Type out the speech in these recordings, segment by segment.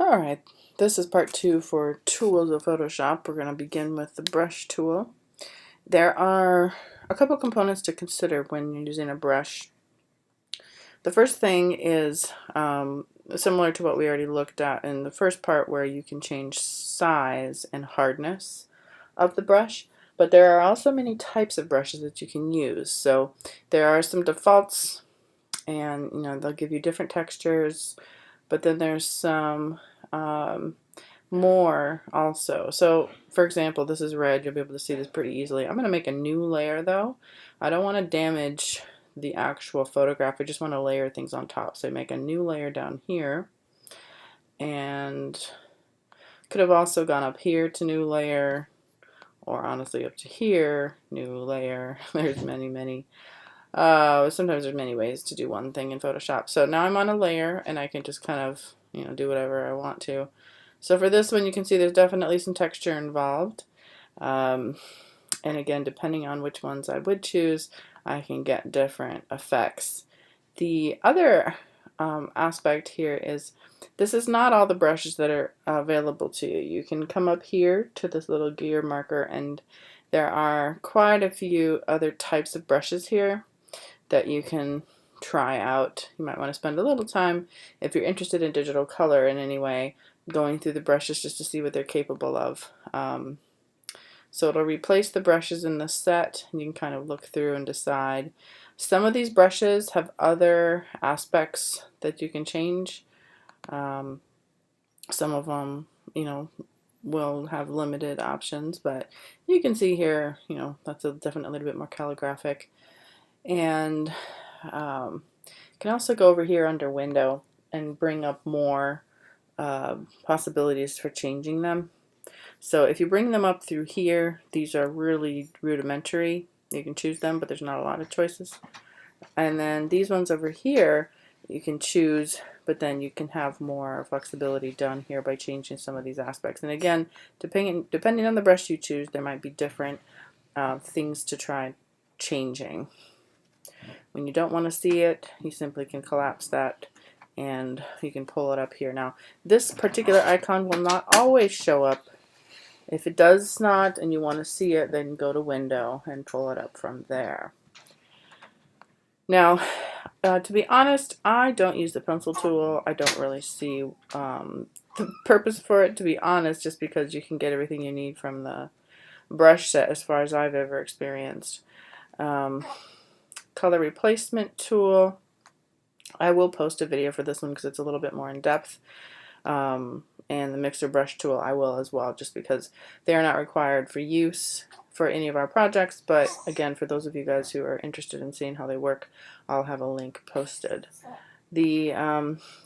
Alright, this is part 2 for tools of Photoshop. We're going to begin with the brush tool. There are a couple components to consider when you're using a brush. The first thing is similar to what we already looked at in the first part, where you can change size and hardness of the brush, but there are also many types of brushes that you can use. So there are some defaults, and they'll give you different textures, but then there's some more also. So for example, this is red. You'll be able to see this pretty easily. I'm going to make a new layer though. I don't want to damage the actual photograph. I just want to layer things on top. So I make a new layer down here, and could have also gone up here to new layer, or honestly up to here, new layer. There's many sometimes there's many ways to do one thing in Photoshop. So now I'm on a layer and I can just kind of do whatever I want to. So for this one, you can see there's definitely some texture involved, and again, depending on which ones I would choose, I can get different effects. The other aspect here is this is not all the brushes that are available to you. You can come up here to this little gear marker, and there are quite a few other types of brushes here that you can try out. You might want to spend a little time, if you're interested in digital color in any way, going through the brushes just to see what they're capable of. So it'll replace the brushes in the set, and you can kind of look through and decide. Some of these brushes have other aspects that you can change. Some of them, will have limited options, but you can see here, that's definitely a little bit more calligraphic. And can also go over here under window and bring up more possibilities for changing them. So if you bring them up through here, these are really rudimentary. You can choose them, but there's not a lot of choices. And then these ones over here, you can choose, but then you can have more flexibility done here by changing some of these aspects. And again, depending on the brush you choose, there might be different things to try changing. When you don't want to see it, you simply can collapse that and you can pull it up here. Now, this particular icon will not always show up. If it does not and you want to see it, then go to window and pull it up from there. Now, to be honest, I don't use the pencil tool. I don't really see the purpose for it, to be honest, just because you can get everything you need from the brush set as far as I've ever experienced. Color replacement tool, I will post a video for this one because it's a little bit more in depth. And the mixer brush tool I will as well, just because they are not required for use for any of our projects, but again, for those of you guys who are interested in seeing how they work, I'll have a link posted. The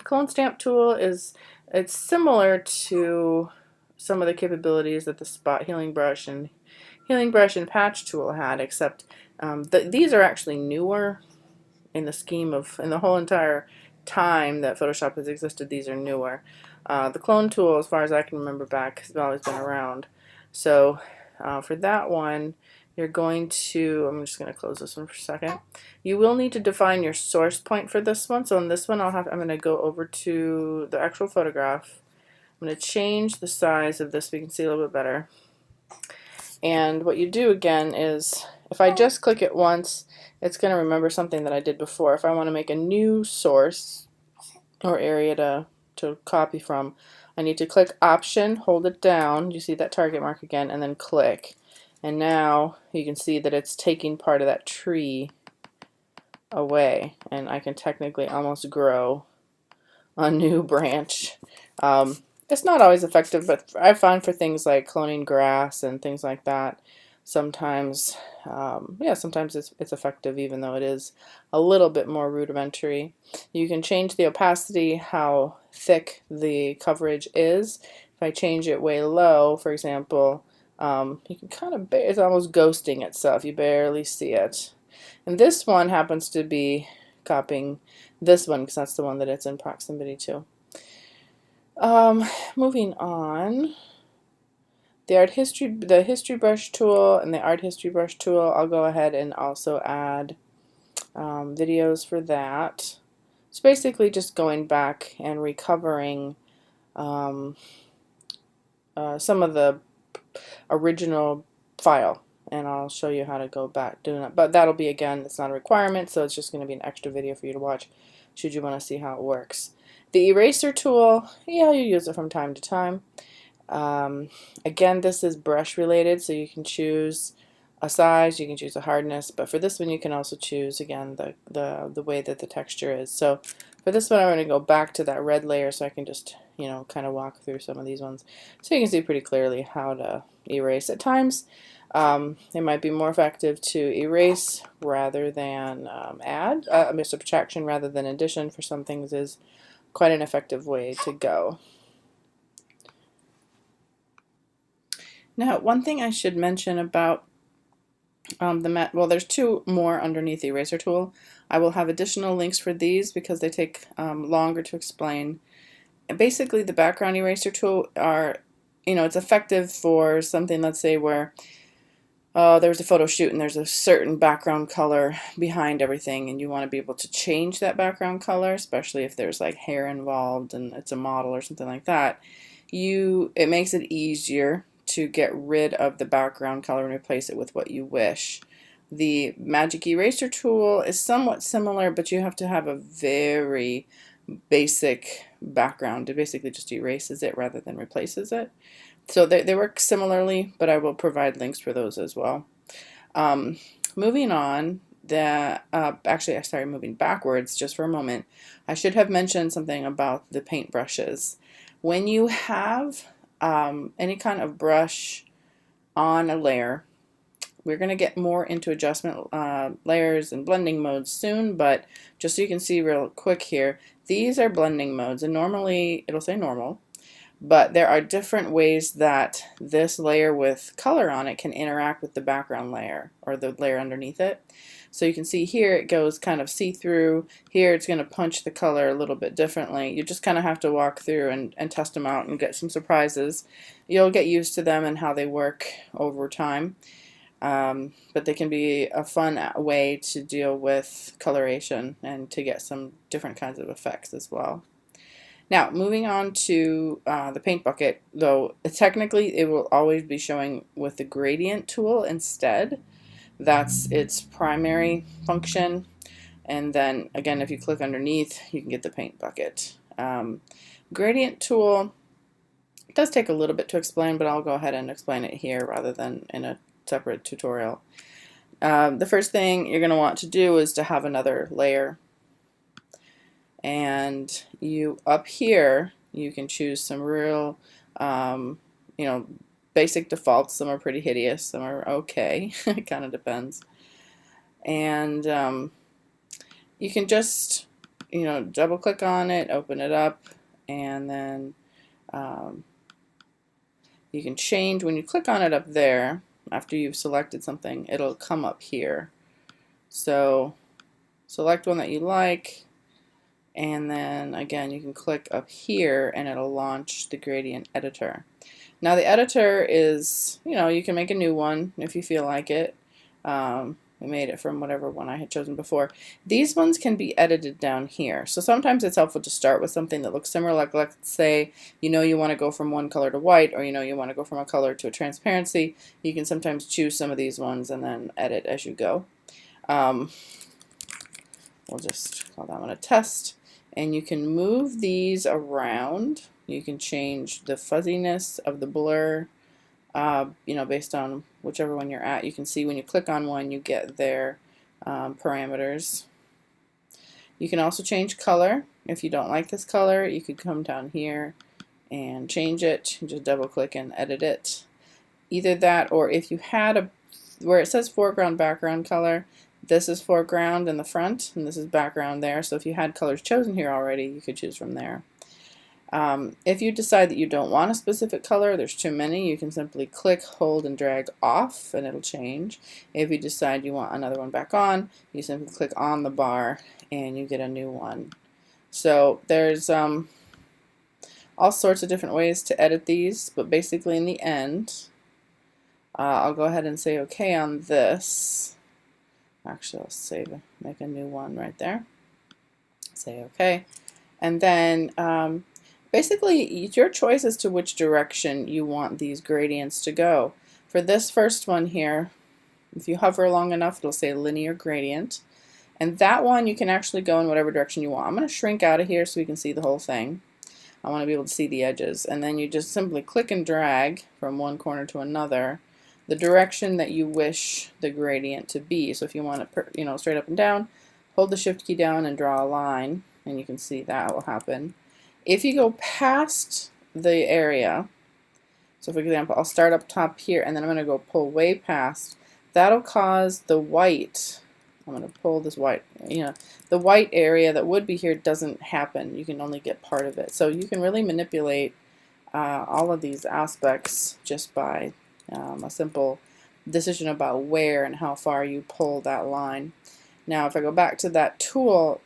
clone stamp tool it's similar to some of the capabilities that the spot healing brush and patch tool had, except these are actually newer in the whole entire time that Photoshop has existed. These are newer. The clone tool, as far as I can remember back, has always been around. So for that one, you're going to, I'm just going to close this one for a second. You will need to define your source point for this one. So on this one, I'm going to go over to the actual photograph. I'm going to change the size of this so we can see a little bit better. And what you do again is, if I just click it once, it's going to remember something that I did before. If I want to make a new source or area to copy from, I need to click Option, hold it down, you see that target mark again, and then click. And now you can see that it's taking part of that tree away, and I can technically almost grow a new branch. It's not always effective, but I find for things like cloning grass and things like that, sometimes sometimes it's effective, even though it is a little bit more rudimentary. You can change the opacity, how thick the coverage is. If I change it way low, for example, you can kind of, it's almost ghosting itself. You barely see it. And this one happens to be copying this one because that's the one that it's in proximity to. Moving on. The history brush tool and the art history brush tool, I'll go ahead and also add videos for that. It's basically just going back and recovering um, some of the original file, and I'll show you how to go back doing it. But that'll be, again, it's not a requirement, so it's just going to be an extra video for you to watch should you want to see how it works. The eraser tool, yeah, you use it from time to time. Again, this is brush related, so you can choose a size, you can choose a hardness, but for this one you can also choose, again, the way that the texture is. So for this one I'm going to go back to that red layer so I can just, you know, kind of walk through some of these ones so you can see pretty clearly how to erase. At times it might be more effective to erase rather than add, subtraction rather than addition for some things is quite an effective way to go. Now, one thing I should mention about well, there's two more underneath the eraser tool. I will have additional links for these because they take longer to explain. And basically, the background eraser tool are, you know, it's effective for something, let's say, where there's a photo shoot and there's a certain background color behind everything, and you want to be able to change that background color, especially if there's like hair involved and it's a model or something like that. It makes it easier to get rid of the background color and replace it with what you wish. The magic eraser tool is somewhat similar, but you have to have a very basic background. It basically just erases it rather than replaces it. So they work similarly, but I will provide links for those as well. Moving on, moving backwards just for a moment, I should have mentioned something about the paint brushes. When you have any kind of brush on a layer, we're going to get more into adjustment layers and blending modes soon, but just so you can see real quick here, these are blending modes, and normally it'll say normal, but there are different ways that this layer with color on it can interact with the background layer or the layer underneath it. So you can see here it goes kind of see-through. Here it's going to punch the color a little bit differently. You just kind of have to walk through and test them out and get some surprises. You'll get used to them and how they work over time. But they can be a fun way to deal with coloration and to get some different kinds of effects as well. Now, moving on to the paint bucket, though technically it will always be showing with the gradient tool instead. That's its primary function. And then again, if you click underneath, you can get the paint bucket. Gradient tool does take a little bit to explain, but I'll go ahead and explain it here rather than in a separate tutorial. The first thing you're going to want to do is to have another layer. And up here, you can choose some real, you know, basic defaults. Some are pretty hideous, some are okay. It kind of depends. And you can just, you know, double click on it, open it up, and then you can change. When you click on it up there, after you've selected something, it'll come up here. So select one that you like, and then again you can click up here and it'll launch the gradient editor. Now the editor is, you know, you can make a new one if you feel like it. I made it from whatever one I had chosen before. These ones can be edited down here. So sometimes it's helpful to start with something that looks similar, like let's say you know you want to go from one color to white, or you know you want to go from a color to a transparency. You can sometimes choose some of these ones and then edit as you go. We'll just call that one a test. And you can move these around. You can change the fuzziness of the blur, you know, based on whichever one you're at. You can see when you click on one, you get their parameters. You can also change color. If you don't like this color, you could come down here and change it. Just double click and edit it. Either that, or if you had where it says foreground, background color, this is foreground in the front, and this is background there. So if you had colors chosen here already, you could choose from there. If you decide that you don't want a specific color, there's too many, you can simply click, hold, and drag off, and it'll change. If you decide you want another one back on, you simply click on the bar, and you get a new one. So there's all sorts of different ways to edit these, but basically in the end, I'll go ahead and say OK on this. Actually, I'll make a new one right there. Say OK. And then Basically, it's your choice as to which direction you want these gradients to go. For this first one here, if you hover long enough, it'll say linear gradient. And that one you can actually go in whatever direction you want. I'm going to shrink out of here so we can see the whole thing. I want to be able to see the edges. And then you just simply click and drag from one corner to another the direction that you wish the gradient to be. So if you want it straight up and down, hold the shift key down and draw a line, and you can see that will happen. If you go past the area, so for example, I'll start up top here and then I'm going to go pull way past, that'll cause the white, I'm going to pull this white, the white area that would be here doesn't happen. You can only get part of it. So you can really manipulate all of these aspects just by a simple decision about where and how far you pull that line. Now if I go back to that tool,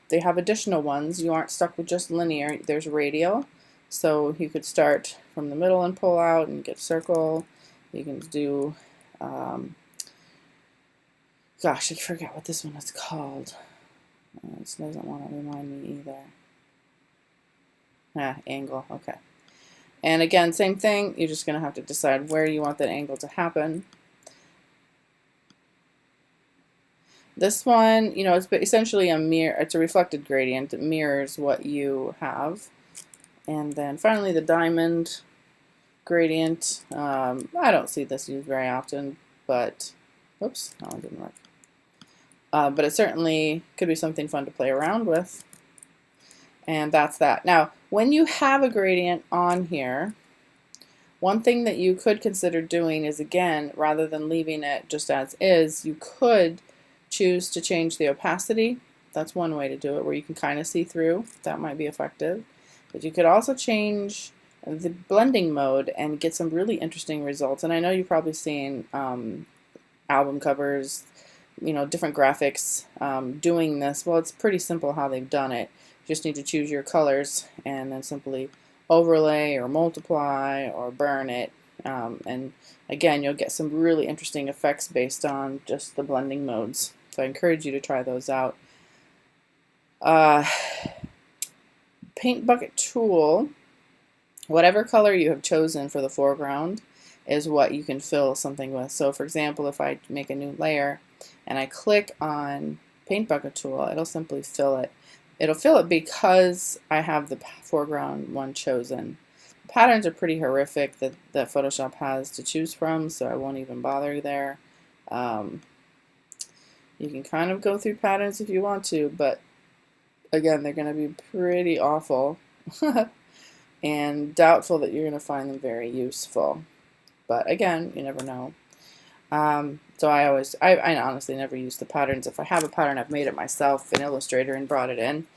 they have additional ones. You aren't stuck with just linear. There's radial. So you could start from the middle and pull out and get circle. You can do, gosh, I forget what this one is called. This doesn't want to remind me either. Angle, okay. And again, same thing, you're just going to have to decide where you want that angle to happen. This one, it's essentially a mirror, it's a reflected gradient. It mirrors what you have. And then finally the diamond gradient. I don't see this used very often, but, oops, that one didn't work. But it certainly could be something fun to play around with. And that's that. Now, when you have a gradient on here, one thing that you could consider doing is, again, rather than leaving it just as is, you could choose to change the opacity. That's one way to do it, where you can kind of see through. That might be effective. But you could also change the blending mode and get some really interesting results. And I know you've probably seen album covers, different graphics doing this. Well, it's pretty simple how they've done it. You just need to choose your colors and then simply overlay or multiply or burn it. And again, you'll get some really interesting effects based on just the blending modes. So I encourage you to try those out. Paint bucket tool, whatever color you have chosen for the foreground is what you can fill something with. So for example, if I make a new layer and I click on paint bucket tool, it'll simply fill it. It'll fill it because I have the foreground one chosen. The patterns are pretty horrific that Photoshop has to choose from, so I won't even bother there. You can kind of go through patterns if you want to, but again, they're going to be pretty awful and doubtful that you're going to find them very useful. But again, you never know. So I honestly never use the patterns. If I have a pattern, I've made it myself in Illustrator and brought it in.